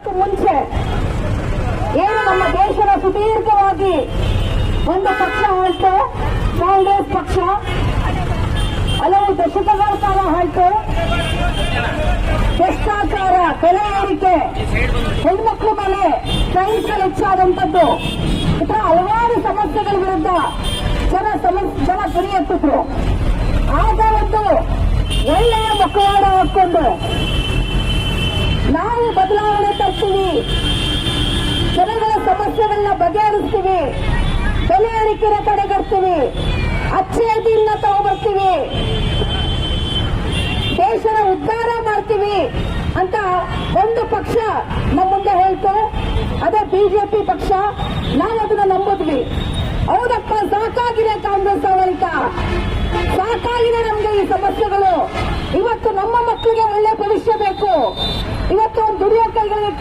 ಇದಕ್ಕೂ ಮುಂಚೆ ಏನು ನಮ್ಮ ದೇಶದ ಸುದೀರ್ಘವಾಗಿ ಒಂದು ಪಕ್ಷ ಆಳ್ತು, ಕಾಂಗ್ರೆಸ್ ಪಕ್ಷ ಹಲವು ದಶಕಗಳ ಕಾಲ ಆಳ್ತು. ಭ್ರಷ್ಟಾಚಾರ, ಬೆಲೆ ಏರಿಕೆ, ಹೆಣ್ಮಕ್ಳ ಮೇಲೆ ಕ್ರೈಮ್ಸ್ಗಳು ಹೆಚ್ಚಾದಂಥದ್ದು, ಈ ತರ ಹಲವಾರು ಸಮಸ್ಯೆಗಳ ವಿರುದ್ಧ ಜನ ಧ್ವನಿ ಎತ್ತಿದ್ರು. ಆಗ ಒಂದು ಒಳ್ಳೆಯ ಮುಖವಾಡ ಹಾಕೊಂಡು ನಾವು ಬದಲಾವಣೆ ತರ್ತೀವಿ, ಜನಗಳ ಸಮಸ್ಯೆಗಳನ್ನ ಬಗೆಹರಿಸ್ತೀವಿ, ಬೆಲೆ ಏರಿಕೆಯ ಕಡೆಗರ್ತೀವಿ, ಅಚ್ಚೇದಿನ ತಗೊಬರ್ತೀವಿ, ದೇಶದ ಉದ್ಧಾರ ಮಾಡ್ತೀವಿ ಅಂತ ಒಂದು ಪಕ್ಷ ನಮ್ಮ ಮುಂದೆ ಹೇಳ್ತು. ಅದೇ ಬಿಜೆಪಿ ಪಕ್ಷ. ನಾವು ಅದನ್ನ ನಂಬಿದ್ವಿ. ಹೌದಪ್ಪ, ಸಾಕಾಗಿದೆ ಕಾಂಗ್ರೆಸ್ ಆಡಳಿತ, ಸಾಕಾಗಿದೆ ನಮ್ಗೆ ಈ ಸಮಸ್ಯೆಗಳು. ಇವತ್ತು ನಮ್ಮ ಮಕ್ಕಳಿಗೆ ಒಳ್ಳೆ ಭವಿಷ್ಯ ಬೇಕು. ಇವತ್ತು ಒಂದು ದುಡಿಯೋ ಕೈಗಳಿಗೆ